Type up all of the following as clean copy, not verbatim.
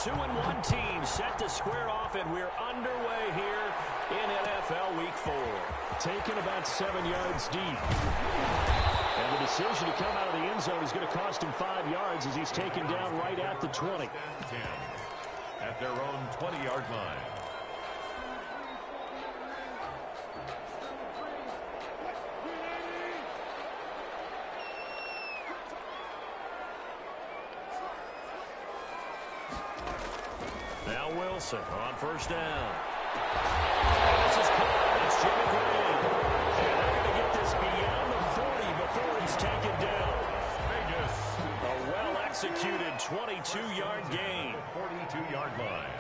2-1 team set to square off, and we're underway here in NFL Week 4. Taken about 7 yards deep. And the decision to come out of the end zone is going to cost him 5 yards as he's taken down right at the 20. 10 at their own 20-yard line. Now Wilson on first down. And this is caught. It's Jimmy Green. And they're going to get this beyond the 40 before he's taken down. Vegas. A well-executed 22-yard gain. 42-yard line.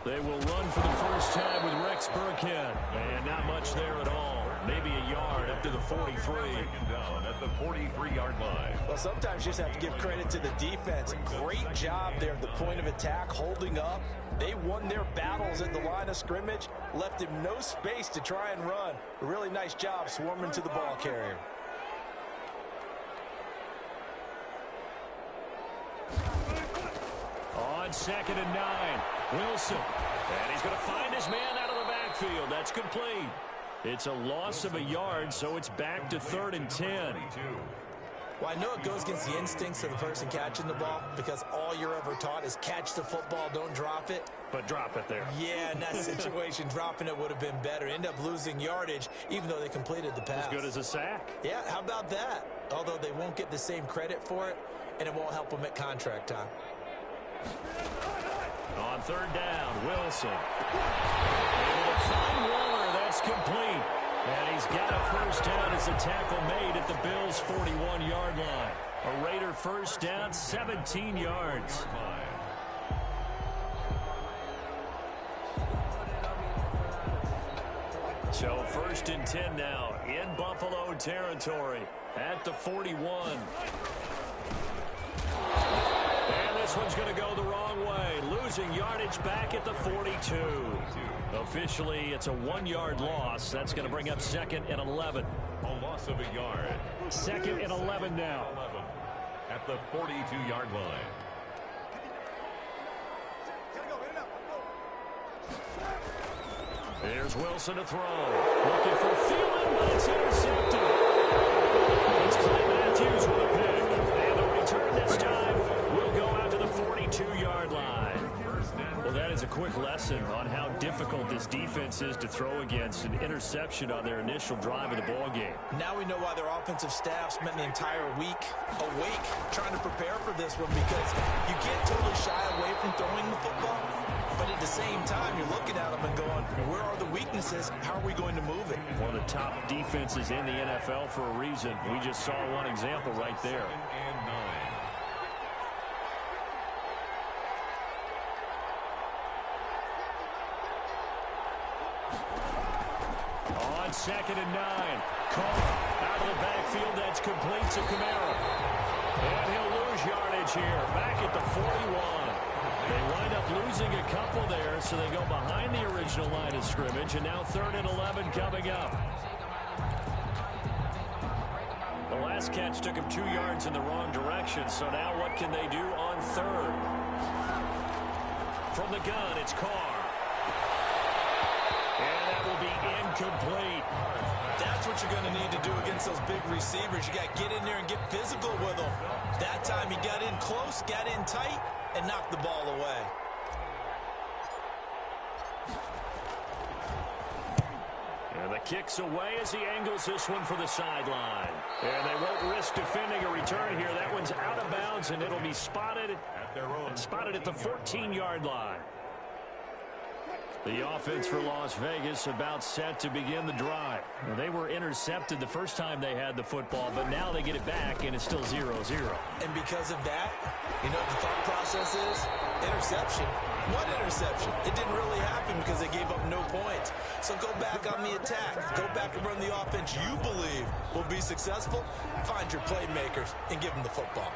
They will run for the first time with Rex Burkhead. And not much there at all. Maybe a yard up to the 43. Down at the 43-yard line. Well, sometimes you just have to give credit to the defense. Great job there at the point of attack, holding up. They won their battles at the line of scrimmage, left him no space to try and run. A really nice job swarming to the ball carrier. On 2nd and 9, Wilson. And he's going to find his man out of the backfield. That's complete. It's a loss of a yard, so it's back to 3rd and 10. Well, I know it goes against the instincts of the person catching the ball because all you're ever taught is catch the football, don't drop it. But drop it there. Yeah, in that situation, dropping it would have been better. End up losing yardage, even though they completed the pass. As good as a sack. Yeah, how about that? Although they won't get the same credit for it, and it won't help them at contract time. On 3rd down, Wilson. Able to find Waller. That's complete. And he's got a first down as the tackle made at the Bills' 41-yard line. A Raider first down, 17 yards. So 1st and 10 now in Buffalo territory at the 41. And this one's going to go the wrong way. Losing yardage back at the 42. Officially, it's a 1-yard loss. That's going to bring up 2nd and 11. A loss of a yard. 2nd and 11 now. 11 at the 42-yard line. Here's Wilson to throw. Looking for Thielen, but it's intercepted. It's Clay Matthews with a pick. And the return this time will go out to the 42-yard line. Well, that is a quick lesson on how difficult this defense is to throw against. An interception on their initial drive of the ball game. Now we know why their offensive staff spent the entire week awake trying to prepare for this one, because you can't totally shy away from throwing the football. But at the same time, you're looking at them and going, where are the weaknesses? How are we going to move it? One of the top defenses in the NFL for a reason. We just saw one example right there. On 2nd and 9, Carr out of the backfield. That's complete to Kamara. And he'll lose yardage here, back at the 41. They wind up losing a couple there, so they go behind the original line of scrimmage, and now 3rd and 11 coming up. The last catch took him 2 yards in the wrong direction, so now what can they do on 3rd? From the gun, it's Carr. And that will be incomplete. That's what you're going to need to do against those big receivers. You got to get in there and get physical with them. That time he got in close, got in tight, and knocked the ball away. And the kick's away as he angles this one for the sideline. And they won't risk defending a return here. That one's out of bounds, and it'll be spotted at the 14-yard line. The offense for Las Vegas about set to begin the drive. Well, they were intercepted the first time they had the football, but now they get it back, and it's still 0-0. And because of that, you know what the thought process is? Interception. What interception? It didn't really happen because they gave up no points. So go back on the attack. Go back and run the offense you believe will be successful. Find your playmakers and give them the football.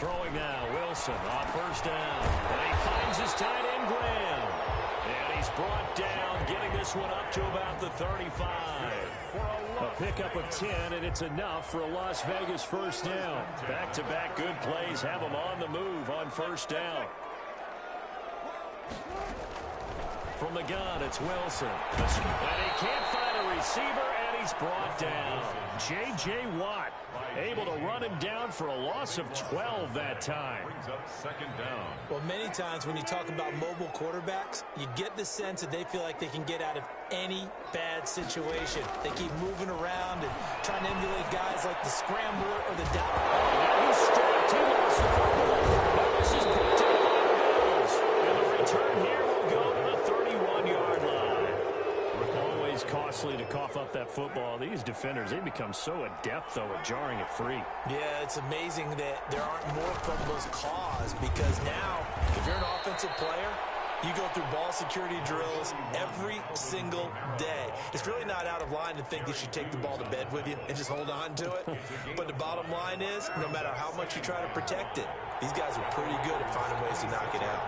Throwing now, Wilson on first down. And he finds his tight end, Graham. And he's brought down, getting this one up to about the 35. A Pickup of 10, and it's enough for a Las Vegas first down. Back-to-back good plays have them on the move on first down. From the gun, it's Wilson. And he can't find a receiver, and he's brought down. J.J. Watt able to run him down for a loss of 12 that time. Brings up second down. Well, many times when you talk about mobile quarterbacks, you get the sense that they feel like they can get out of any bad situation. They keep moving around and trying to emulate guys like the scrambler or the dive. Now he's strapped. He lost the football. This is picked up by the Bills. And the return here will go to the 31-yard line. Always costly to cough up that football. These defenders, they become so adept, though, at jarring it free. Yeah, it's amazing that there aren't more fumbles caused, because now, if you're an offensive player, you go through ball security drills every single day. It's really not out of line to think that you take the ball to bed with you and just hold on to it. But the bottom line is, no matter how much you try to protect it, these guys are pretty good at finding ways to knock it out.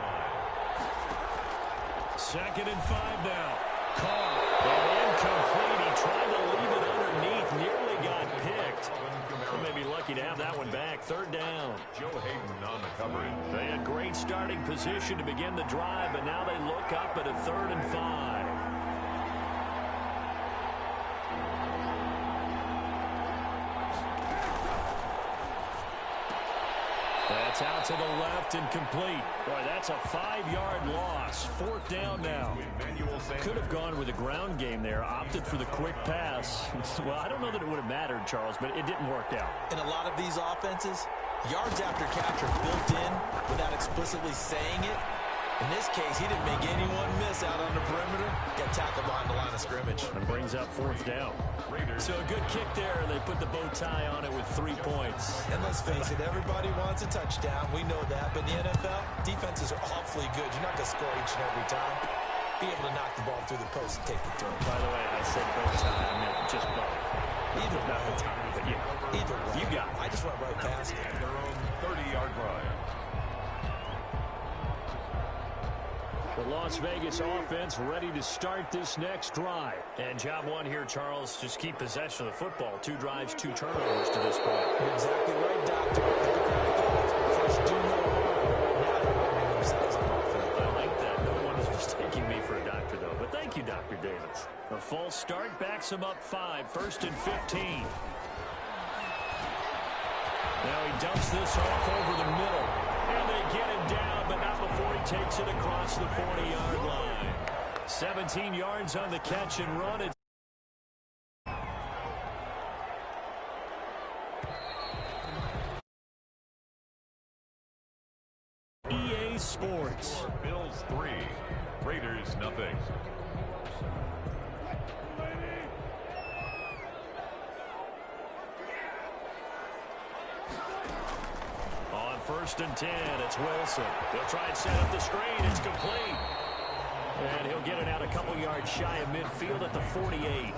2nd and 5 now. Carr. And incomplete. He tried to leave it underneath. Nearly got picked. He may be lucky to have that one back. 3rd down. Joe Hayden on the coverage. They had great starting position to begin the drive, but now they look up at a 3rd and 5. That's out to the left and complete. Boy, that's a 5-yard loss. 4th down now. Could have gone with a ground game there. Opted for the quick pass. Well, I don't know that it would have mattered, Charles, but it didn't work out. In a lot of these offenses, yards after catch are built in without explicitly saying it. In this case, he didn't make anyone miss out on the perimeter. Got tackled behind the line of scrimmage. And brings up 4th down. So a good kick there, and they put the bow tie on it with 3 points. And let's face it, everybody wants a touchdown. We know that. But in the NFL, defenses are awfully good. You're not going to score each and every time. Be able to knock the ball through the post and take the throw. By the way, I said bow tie. I meant just bow. Either not the tie, but yeah. Either way. You got it. I just went right past it. Their own 30-yard line. The Las Vegas offense ready to start this next drive. And job one here, Charles, just keep possession of the football. 2 drives, 2 turnovers to this point. You're exactly right, Doctor. First, do no harm. Now they're arming themselves on offense. I like that. No one is mistaking me for a doctor, though. But thank you, Dr. Davis. A false start backs him up 5. 1st and 15. Now he dumps this off over the middle. And they get him down, but not before he takes it across the 40-yard line. 17 yards on the catch and run. It's EA Sports. Bills 3, Raiders nothing. On 1st and 10, it's Wilson. He'll try and set up the screen. It's complete. And he'll get it out a couple yards shy of midfield at the 48.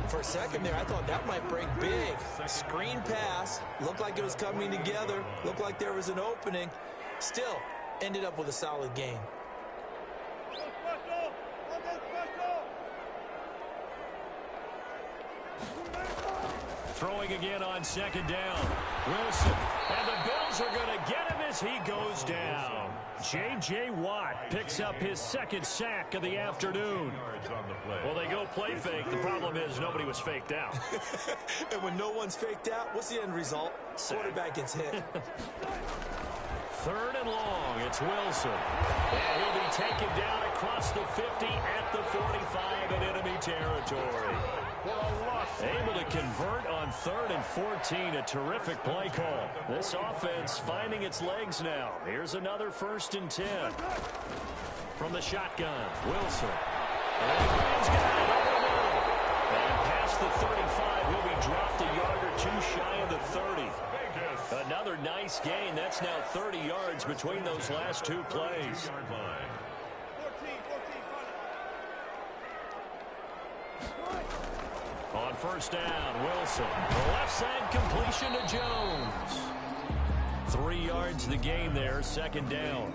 For a second there, I thought that might break big. Screen pass. Looked like it was coming together. Looked like there was an opening. Still, ended up with a solid game. Throwing again on 2nd down. Wilson. And the Bills are going to get him as he goes down. J.J. Watt picks up his 2nd sack of the afternoon. Well, they go play fake. The problem is nobody was faked out. And when no one's faked out, what's the end result? Quarterback gets hit. 3rd and long. It's Wilson. And he'll be taken down across the 50 at the 45 in enemy territory. Able to convert on 3rd and 14. A terrific play call. This offense finding its legs now. Here's another 1st and 10. From the shotgun, Wilson. And he's got it over the middle. And past the 35, he'll be dropped a yard or 2 shy of the 30. Another nice gain. That's now 30 yards between those last 2 plays. On 1st down, Wilson. The left side completion to Jones. 3 yards the game there, 2nd down.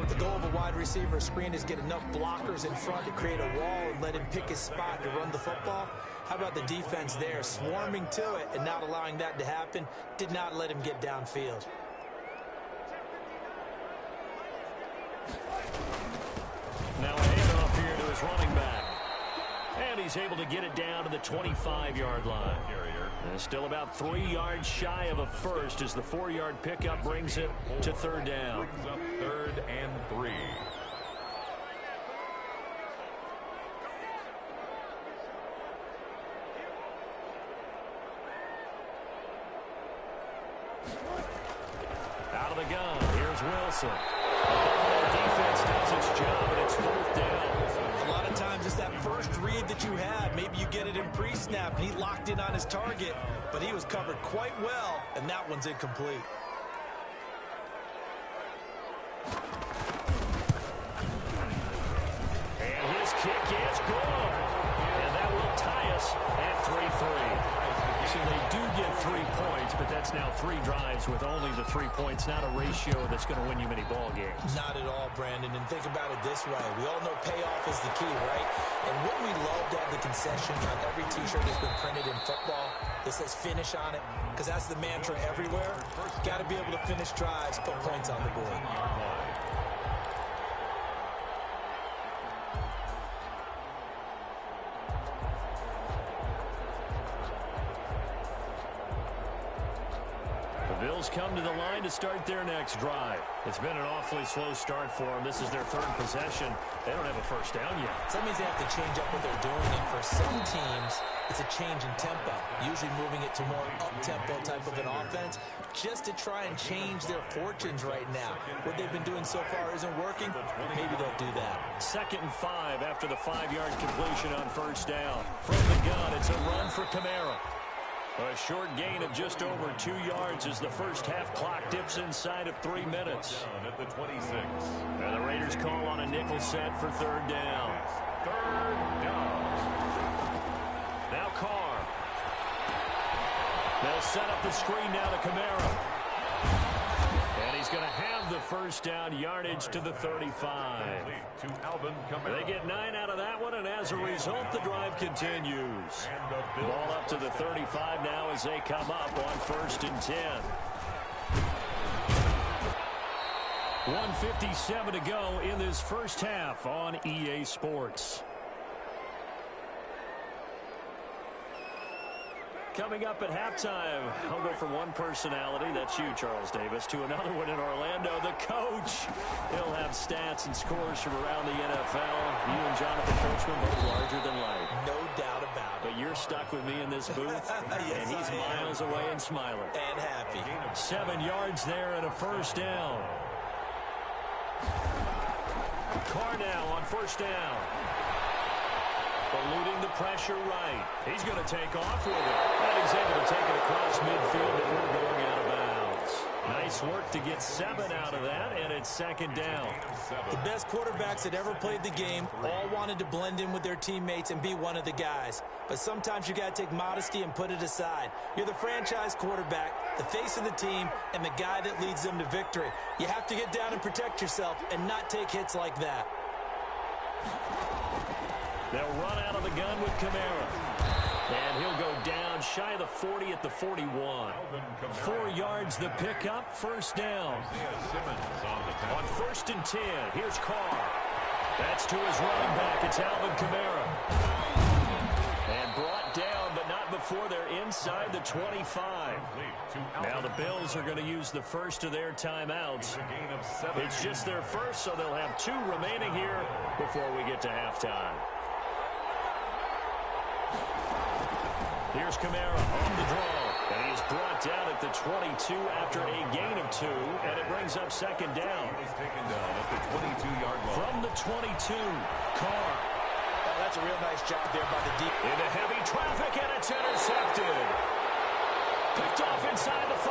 The goal of a wide receiver screen is get enough blockers in front to create a wall and let him pick his spot to run the football. How about the defense there, swarming to it and not allowing that to happen? Did not let him get downfield. Now a handoff here to his running back. And he's able to get it down to the 25-yard line. And still about 3 yards shy of a first as the 4-yard pickup brings it to third down. Brings up 3rd and 3. Out of the gun, here's Wilson. The defense does its job, and it's 4th down. A lot of times it's that first read that you have. Maybe you get it in pre-snap, and he locked in on his target, but he was covered quite well, and that one's incomplete. And his kick is good. And that will tie us at 3-3. So they do get 3 points, but that's now 3 drives with only the 3 points, not a ratio that's going to win you many ball games. Not at all, Brandon, and think about it this way. We all know payoff is the key, right? And wouldn't we love to have the concession on every T-shirt that's been printed in football that says finish on it? Because that's the mantra everywhere. Got to be able to finish drives, put points on the board. Bills come to the line to start their next drive. It's been an awfully slow start for them. This is their 3rd possession. They don't have a first down yet. So that means they have to change up what they're doing, and for some teams, it's a change in tempo, usually moving it to more up-tempo type of an offense, just to try and change their fortunes right now. What they've been doing so far isn't working. Maybe they'll do that. 2nd and 5 after the 5-yard completion on first down. From the gun, it's a run for Kamara. A short gain of just over 2 yards as the first half clock dips inside of 3 minutes. At the 26. And the Raiders call on a nickel set for 3rd down. 3rd down. Now Carr. They'll set up the screen now to Kamara. And he's going to have the first down, yardage to the 35. They get 9 out of that one, and as a result, the drive continues. Ball up to the 35 now as they come up on 1st and 10. 1:57 to go in this first half on EA Sports. Coming up at halftime, I'll go from one personality, that's you, Charles Davis, to another one in Orlando, the coach. He'll have stats and scores from around the NFL. You and Jonathan Coachman both larger than life. No doubt about it. But you're stuck with me in this booth, Yes, and he's miles away and smiling. And happy. 7 yards there and a first down. Carr now on first down. Eluding the pressure right. He's going to take off with it. And he's able to take it across midfield before going out of bounds. Nice work to get 7 out of that, and it's 2nd down. The best quarterbacks that ever played the game all wanted to blend in with their teammates and be one of the guys. But sometimes you got to take modesty and put it aside. You're the franchise quarterback, the face of the team, and the guy that leads them to victory. You have to get down and protect yourself and not take hits like that. They'll run out of the gun with Kamara. And he'll go down shy of the 40 at the 41. 4 yards the pickup, first down. On 1st and 10, here's Carr. That's to his running back. It's Alvin Kamara. And brought down, but not before they're inside the 25. Now the Bills are going to use the first of their timeouts. It's just their first, so they'll have 2 remaining here before we get to halftime. Here's Kamara on the draw, and he is brought down at the 22 after a gain of 2, and it brings up 2nd down. He's taken down at the 22-yard line. From the 22, Carr. Oh, that's a real nice job there by the deep. Into heavy traffic, and it's intercepted. Picked off inside the 5.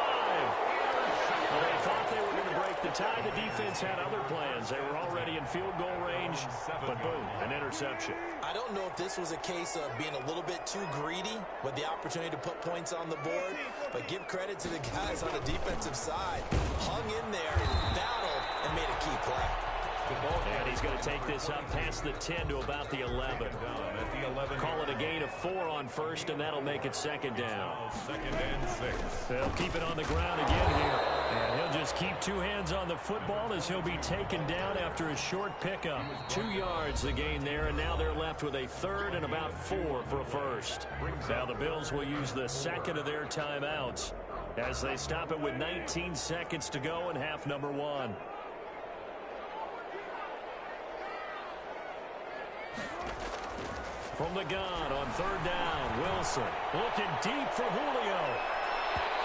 Well, they thought they were going to break the tie. The defense had other plans. They were already in field goal range, but boom, an interception. I don't know if this was a case of being a little bit too greedy with the opportunity to put points on the board, but give credit to the guys on the defensive side. Hung in there, battled, and made a key play. And he's going to take this up past the 10 to about the 11. Call it a gain of 4 on first, and that'll make it second down. Second and 6. They'll keep it on the ground again here. And he'll just keep 2 hands on the football as he'll be taken down after a short pickup. 2 yards the gain there, and now they're left with a third and about 4 for a first. Now the Bills will use the second of their timeouts as they stop it with 19 seconds to go in half number 1. From the gun on third down, Wilson looking deep for Julio.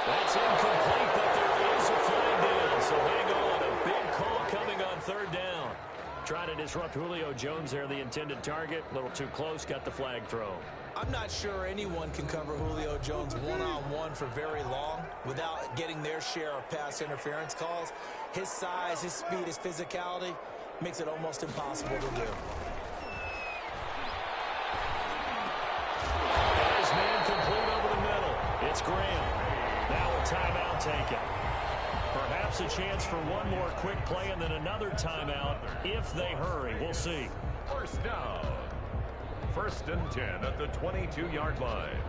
That's incomplete, but there is a flag down, so hang on. A big call coming on third down. Trying to disrupt Julio Jones there, the intended target. A little too close, got the flag thrown. I'm not sure anyone can cover Julio Jones one-on-one for very long without getting their share of pass interference calls. His size, his speed, his physicality makes it almost impossible to do. His man complete over the middle. It's Graham. Now a timeout taken. Perhaps a chance for one more quick play and then another timeout if they hurry. We'll see. First down. First and 10 at the 22-yard line.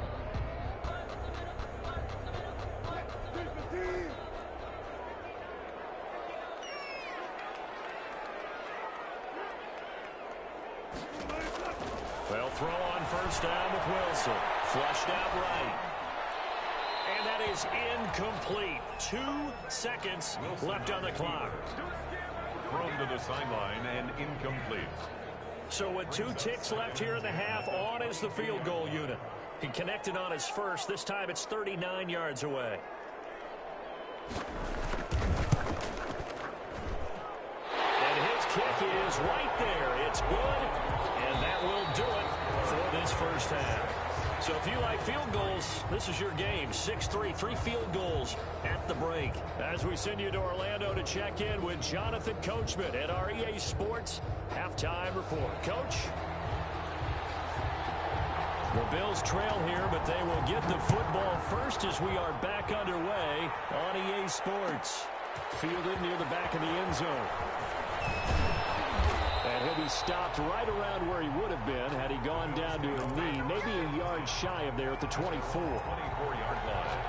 They'll throw on first down with Wilson. Flushed out right. And that is incomplete. 2 seconds left on the clock. Thrown to the sideline and incomplete. So with 2 ticks left here in the half, on is the field goal unit. He connected on his first. This time it's 39 yards away. And his kick is right there. It's good, and that will do it for this first half. So if you like field goals, this is your game. 6-3, 3 field goals at the break. As we send you to Orlando to check in with Jonathan Coachman at our EA Sports Halftime Report. Coach? The Bills trail here, but they will get the football first as we are back underway on EA Sports. Fielded near the back of the end zone. And he'll be stopped right around where he would have been had he gone down to a knee, maybe a yard shy of there at the 24. 24-yard line.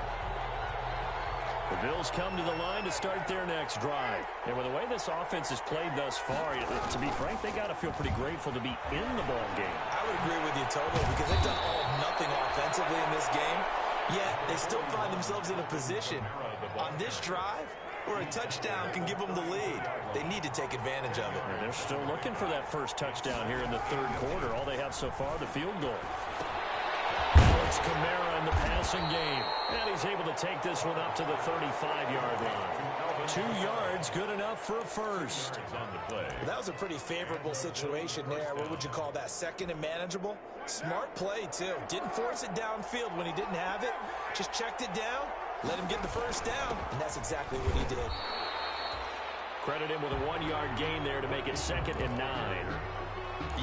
The Bills come to the line to start their next drive. And with the way this offense has played thus far, to be frank, they got to feel pretty grateful to be in the ball game. I would agree with you totally because they've done all of nothing offensively in this game, yet they still find themselves in a position on this drive where a touchdown can give them the lead. They need to take advantage of it. And they're still looking for that first touchdown here in the third quarter. All they have so far, the field goal. It's Kamara in the passing game. And he's able to take this one up to the 35-yard line. 2 yards, good enough for a first. Well, that was a pretty favorable situation there. What would you call that? Second and manageable? Smart play, too. Didn't force it downfield when he didn't have it. Just checked it down, let him get the first down, and that's exactly what he did. Credit him with a 1-yard gain there to make it 2nd and 9.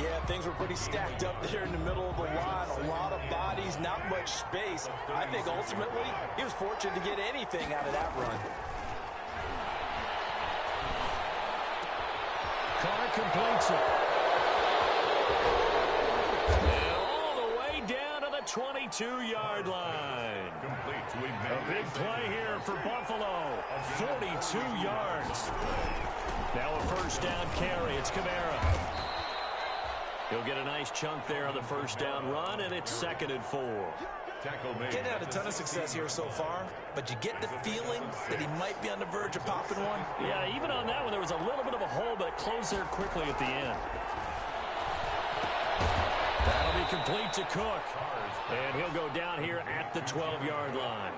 Yeah, things were pretty stacked up there in the middle of the line. A lot of bodies, not much space. I think ultimately he was fortunate to get anything out of that run. Carr completes it. And all the way down to the 22-yard line. A big play here for Buffalo. 42 yards. Now a first down carry. It's Kamara. He'll get a nice chunk there on the first down run, and it's 2nd and 4. Getting had a ton of success here so far, but you get the feeling that he might be on the verge of popping one. Yeah, even on that one, there was a little bit of a hole, but it closed there quickly at the end. That'll be complete to Cook. And he'll go down here at the 12-yard line.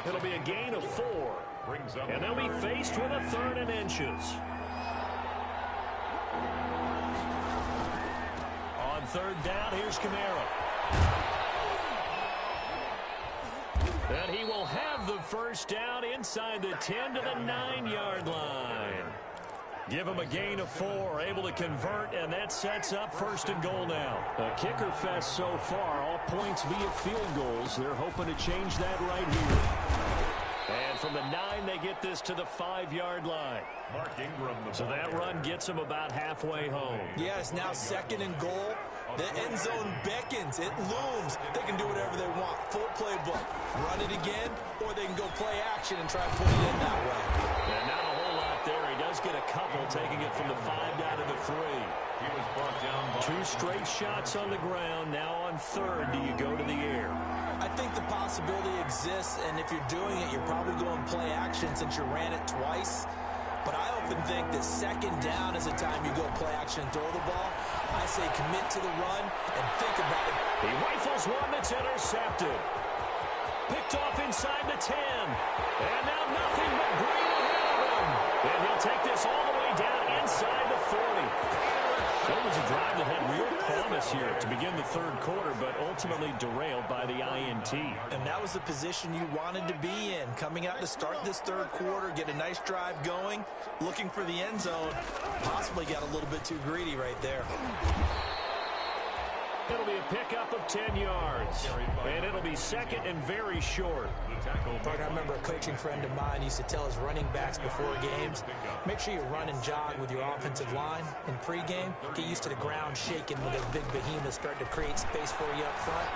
It'll be a gain of 4. And they'll be faced with a 3rd and inches. On third down, here's Kamara. And he will have the first down inside the 10 to the 9-yard line. Give him a gain of 4, able to convert, and that sets up 1st and goal now. A kicker fest so far, all points via field goals. They're hoping to change that right here. And from the 9, they get this to the 5-yard line. So that run gets them about halfway home. Yeah, it's now 2nd and goal. The end zone beckons. It looms. They can do whatever they want. Full playbook. Run it again, or they can go play action and try to put it in that way. Yeah, not a whole lot there. He does get a couple, taking it from the 5 down to the 3. He was brought down by 2 straight shots on the ground. Now on 3rd, do you go to the air? I think the possibility exists, and if you're doing it, you're probably going play action since you ran it twice. But I often think that 2nd down is the time you go play action and throw the ball. I say commit to the run and think about it. He rifles one that's intercepted. Picked off inside the 10. And now nothing but green ahead of him. And he'll take this all the way down inside the 40. That was a drive that had real promise here to begin the 3rd quarter, but ultimately derailed by the INT. And that was the position you wanted to be in. Coming out to start this 3rd quarter, get a nice drive going, looking for the end zone. Possibly got a little bit too greedy right there. It'll be a pickup of 10 yards. And it'll be 2nd and very short. I remember a coaching friend of mine used to tell his running backs before games, make sure you run and jog with your offensive line in pregame. Get used to the ground shaking when those big behemoths start to create space for you up front.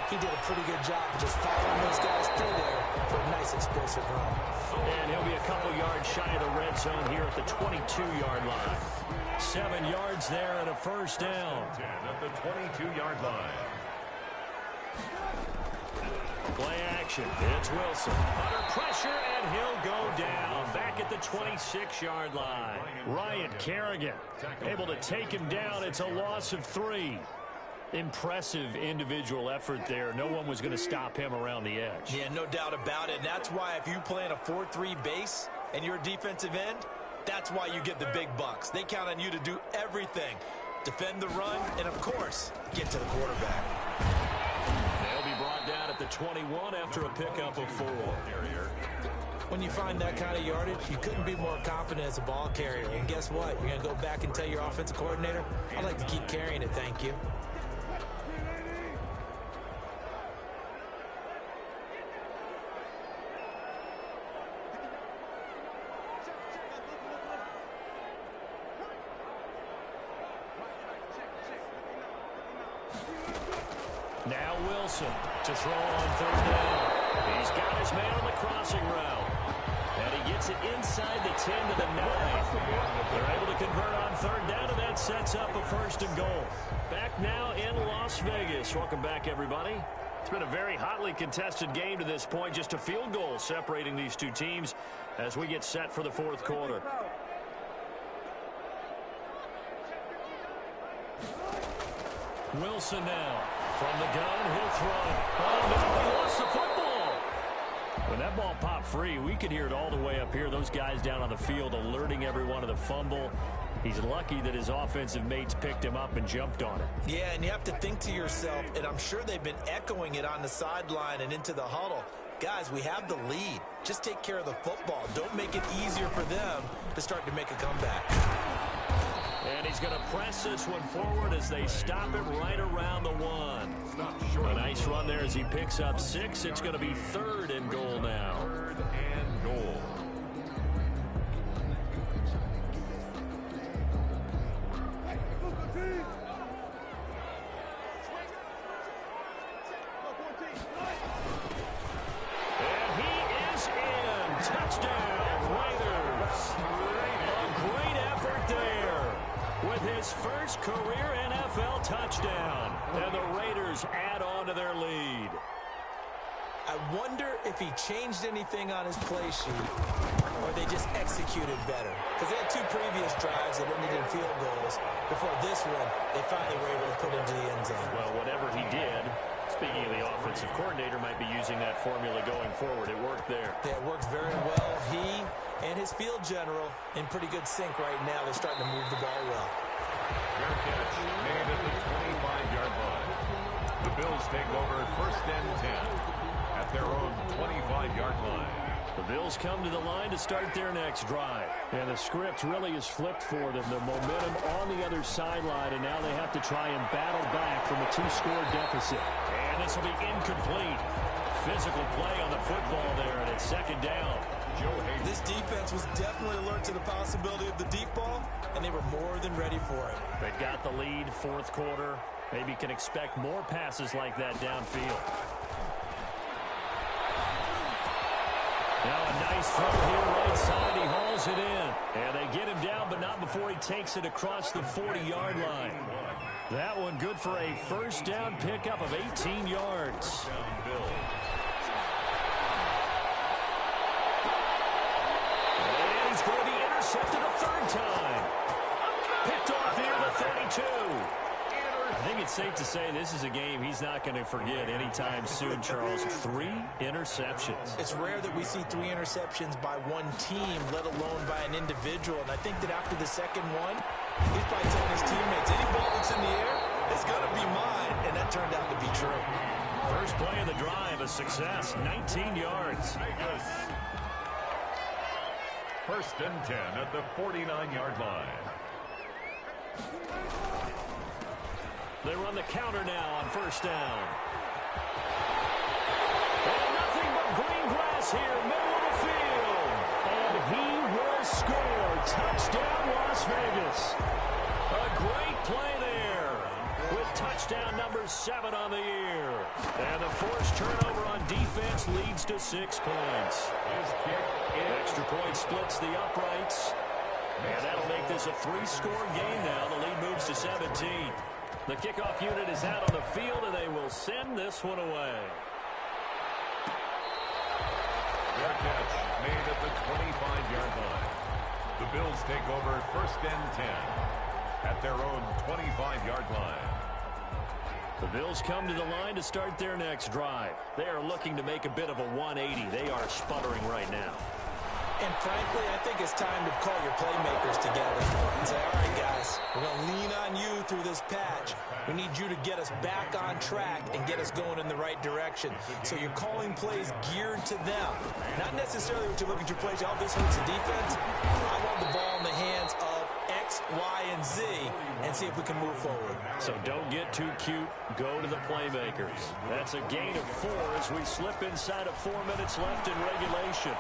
He did a pretty good job of just following those guys through there for a nice explosive run. And he'll be a couple yards shy of the red zone here at the 22-yard line. 7 yards there and a 1st down. 10 at the 22-yard line. Play action. It's Wilson. Under pressure, and he'll go down. Back at the 26-yard line. Ryan Kerrigan able to take him down. It's a loss of 3. Impressive individual effort there. No one was going to stop him around the edge. Yeah, no doubt about it. And that's why if you play in a 4-3 base and you're a defensive end, that's why you get the big bucks. They count on you to do everything. Defend the run, and of course, get to the quarterback. They'll be brought down at the 21 after a pickup of 4. When you find that kind of yardage, you couldn't be more confident as a ball carrier. And guess what? You're going to go back and tell your offensive coordinator, I'd like to keep carrying it, thank you. Now Wilson to throw on 3rd down. He's got his man on the crossing route. And he gets it inside the 10 to the 9. They're able to convert on 3rd down, and that sets up a 1st and goal. Back now in Las Vegas. Welcome back, everybody. It's been a very hotly contested game to this point. Just a field goal separating these two teams as we get set for the 4th quarter. Wilson now. From the gun, he'll throw. Oh, no, he lost the football. When that ball popped free, we could hear it all the way up here. Those guys down on the field alerting everyone of the fumble. He's lucky that his offensive mates picked him up and jumped on it. Yeah, and you have to think to yourself, and I'm sure they've been echoing it on the sideline and into the huddle. Guys, we have the lead. Just take care of the football. Don't make it easier for them to start to make a comeback. And he's going to press this one forward as they stop it right around the 1. A nice run there as he picks up 6. It's going to be 3rd and goal now. 3rd and goal. And he is in. Touchdown, Raiders. A great effort there with his first career NFL touchdown. And the Raiders add on to their lead. I wonder if he changed anything on his play sheet or they just executed better. Because they had 2 previous drives that ended in field goals. Before this one, they finally were able to put into the end zone. Well, whatever he did, speaking of the offensive coordinator, might be using that formula going forward. It worked there. Yeah, it works very well. He and his field general in pretty good sync right now. They're starting to move the ball well. Fair catch made at the 25-yard line. The Bills take over 1st and 10 at their own 25-yard line. The Bills come to the line to start their next drive. And the script really is flipped for them. The momentum on the other sideline, and now they have to try and battle back from a 2-score deficit. And this will be incomplete. physical play on the football there, and it's second down. This defense was definitely alert to the possibility of the deep ball, and they were more than ready for it. They've got the lead, fourth quarter. Maybe can expect more passes like that downfield. Now a nice throw here right side. He hauls it in. And they get him down, but not before he takes it across the 40-yard line. That one good for a first down pickup of 18 yards. And he's going to be intercepted a third time. Picked off here at the 32. I think it's safe to say this is a game he's not going to forget anytime soon, Charles. 3 interceptions. It's rare that we see 3 interceptions by one team, let alone by an individual. And I think that after the second one, he's probably telling his teammates, any ball that's in the air, it's going to be mine. And that turned out to be true. First play of the drive, a success, 19 yards. First and 10 at the 49-yard line. They run the counter now on first down. And nothing but green grass here, middle of the field. And he will score. Touchdown, Las Vegas. A great play there with touchdown number 7 on the year. And the forced turnover on defense leads to 6 points. Extra point splits the uprights. And that'll make this a 3-score game now. The lead moves to 17. The kickoff unit is out on the field, and they will send this one away. Their catch made at the 25-yard line. The Bills take over first and 10 at their own 25-yard line. The Bills come to the line to start their next drive. They are looking to make a bit of a 180. They are sputtering right now. And frankly, I think it's time to call your playmakers together and say, all right, guys, we're going to lean on you through this patch. We need you to get us back on track and get us going in the right direction. So you're calling plays geared to them. Not necessarily what you look at your plays, oh, this hurts the defense. I want the ball in the hands of X, Y, and Z and see if we can move forward. So don't get too cute. Go to the playmakers. That's a gain of 4 as we slip inside of 4 minutes left in regulation.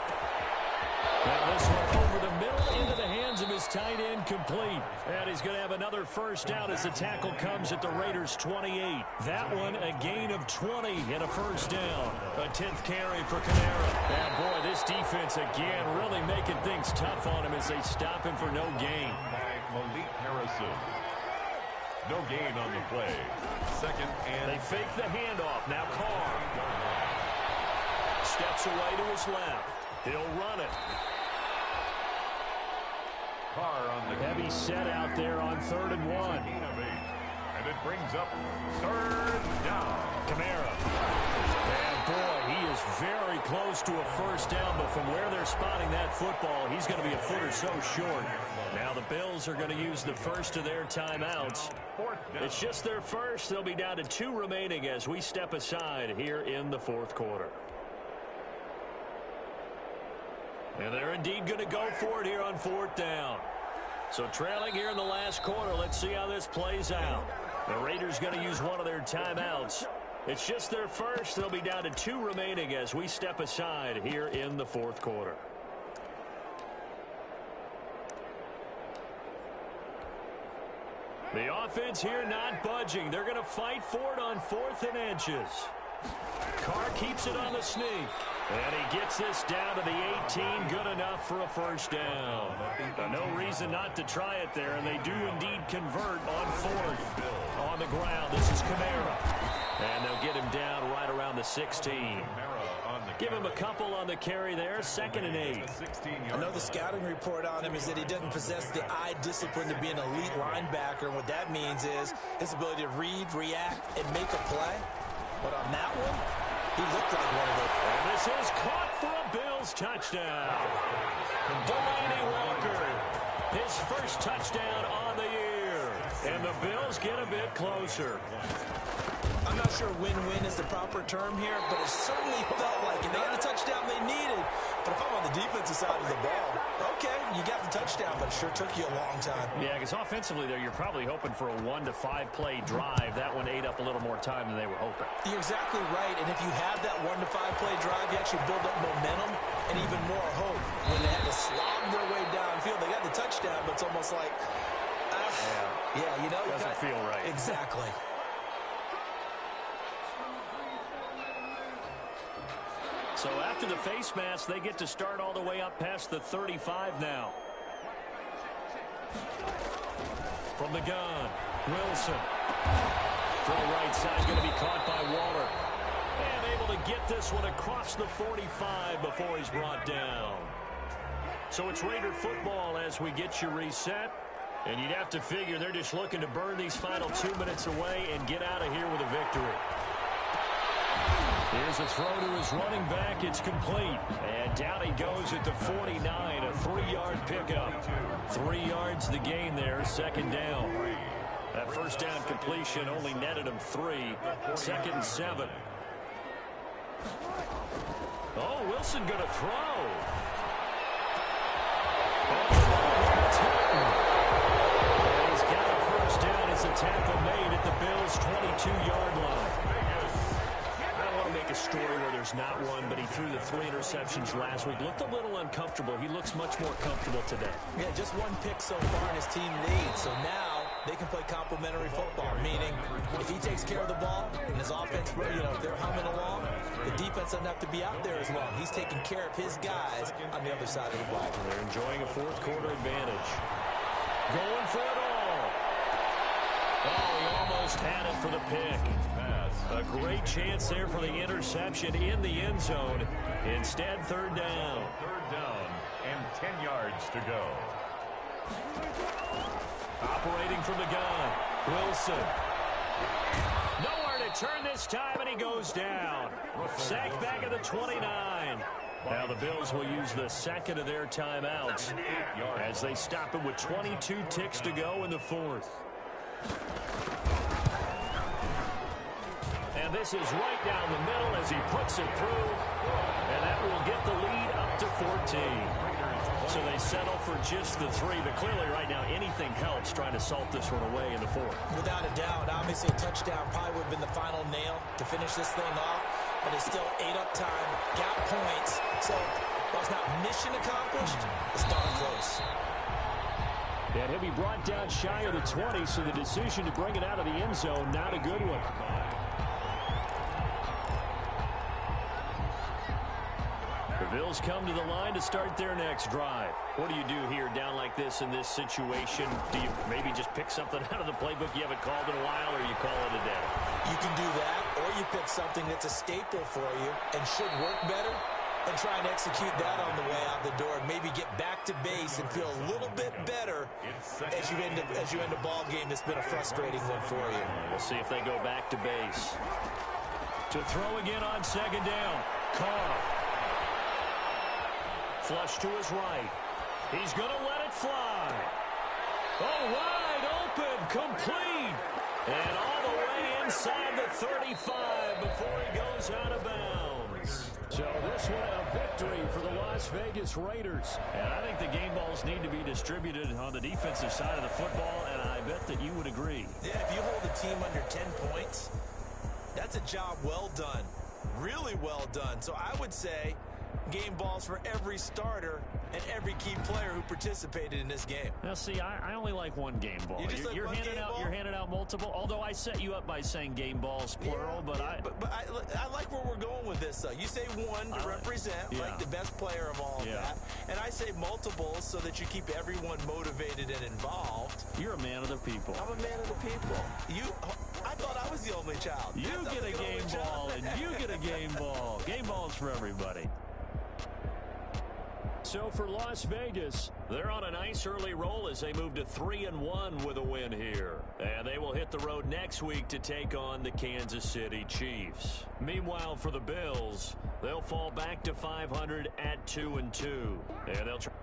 Now this one over the middle into the hands of his tight end, complete. And he's going to have another first down as the tackle comes at the Raiders' 28. That one a gain of 20 and a first down. A 10th carry for Kamara. And boy, this defense again really making things tough on him as they stop him for no gain. Malik Harrison. No gain on the play. Second and... They fake the handoff. Now Carr steps away to his left. He'll run it. Carr on the heavy set out there on 3rd and 1. And it brings up 3rd down. Kamara. And boy, he is very close to a first down, but from where they're spotting that football, he's going to be a foot or so short. Now the Bills are going to use the first of their timeouts. It's just their first. They'll be down to 2 remaining as we step aside here in the 4th quarter. And they're indeed going to go for it here on 4th down. So trailing here in the last quarter, let's see how this plays out. The Raiders going to use one of their timeouts. It's just their first. They'll be down to 2 remaining as we step aside here in the 4th quarter. The offense here not budging. They're going to fight for it on 4th and inches. Carr keeps it on the sneak. And he gets this down to the 18. Good enough for a first down. No reason not to try it there, and they do indeed convert on 4th. On the ground, this is Kamara. And they'll get him down right around the 16. Give him a couple on the carry there. 2nd and 8. I know the scouting report on him is that he doesn't possess the eye discipline to be an elite linebacker. And what that means is his ability to read, react, and make a play. But on that one, he looked like one of those. And this is caught for a Bills touchdown. Delaney Walker, his first touchdown on the year. And the Bills get a bit closer. I'm not sure win-win is the proper term here, but it certainly felt like it. They had the touchdown they needed. But if I'm on the defensive side of the ball, okay, you got the touchdown, but it sure took you a long time. Yeah, because offensively there, you're probably hoping for a 1 to 5 play drive. That one ate up a little more time than they were hoping. You're exactly right, and if you have that 1 to 5 play drive, you actually build up momentum and even more hope. When they had to slog their way downfield, they got the touchdown, but it's almost like, yeah, you know. Doesn't feel right. Exactly. So after the face mask, they get to start all the way up past the 35 now. From the gun, Wilson. Throw right side, going to be caught by Waller. And able to get this one across the 45 before he's brought down. So it's Raider football as we get you reset. And you'd have to figure they're just looking to burn these final 2 minutes away and get out of here with a victory. Here's a throw to his running back. It's complete. And down he goes at the 49, a 3-yard pickup. 3 yards the gain there, second down. That first down completion only netted him 3. 2nd and 7. Oh, Wilson going to throw. He's got a first down as a tackle made at the Bills' 22-yard line. Make a story where there's not one, but he threw the 3 interceptions last week. Looked a little uncomfortable. He looks much more comfortable today. Yeah, just 1 pick so far and his team leads. So now they can play complementary football, meaning if he takes care of the ball and his offense, if they're humming along, the defense doesn't have to be out there as long. He's taking care of his guys on the other side of the ball. They're enjoying a 4th quarter advantage. Going for it all. Oh, he almost had it for the pick. A great chance there for the interception in the end zone. Instead, 3rd down. 3rd down and 10 yards to go. Operating from the gun, Wilson. Nowhere to turn this time, and he goes down. Sacked back at the 29. Now the Bills will use the 2nd of their timeouts as they stop him with 22 ticks to go in the 4th. And this is right down the middle as he puts it through. And that will get the lead up to 14. So they settle for just the 3. But clearly right now anything helps trying to salt this one away in the 4th. Without a doubt, obviously a touchdown probably would have been the final nail to finish this thing off. But it's still ate up time, got points. So while it's not mission accomplished, it's darn close. And he'll be brought down shy of the 20, so the decision to bring it out of the end zone, not a good one. The Bills come to the line to start their next drive. What do you do here down like this in this situation? Do you maybe just pick something out of the playbook you haven't called in a while, or you call it a day? You can do that, or you pick something that's a staple for you and should work better and try and execute that on the way out the door and maybe get back to base and feel a little bit better as you end a ball game that's been a frustrating one for you. We'll see if they go back to base. To throw again on 2nd down. Carr. Flush to his right. He's going to let it fly. Oh, wide open, complete. And all the way inside the 35 before he goes out of bounds. So this one a victory for the Las Vegas Raiders. And I think the game balls need to be distributed on the defensive side of the football, and I bet that you would agree. Yeah, if you hold a team under 10 points, that's a job well done. Really well done. So I would say game balls for every starter and every key player who participated in this game. Now, see, I only like one game ball. You're handing out multiple, although I set you up by saying game balls, plural, but I like where we're going with this, though. You say one to represent, like the best player of all of that, and I say multiples so that you keep everyone motivated and involved. You're a man of the people. I'm a man of the people. I thought I was the only child. You get a game ball, and you get a game ball. Game balls for everybody. So for Las Vegas, they're on a nice early roll as they move to 3-1 with a win here. And they will hit the road next week to take on the Kansas City Chiefs. Meanwhile, for the Bills, they'll fall back to 500 at 2-2. And they'll try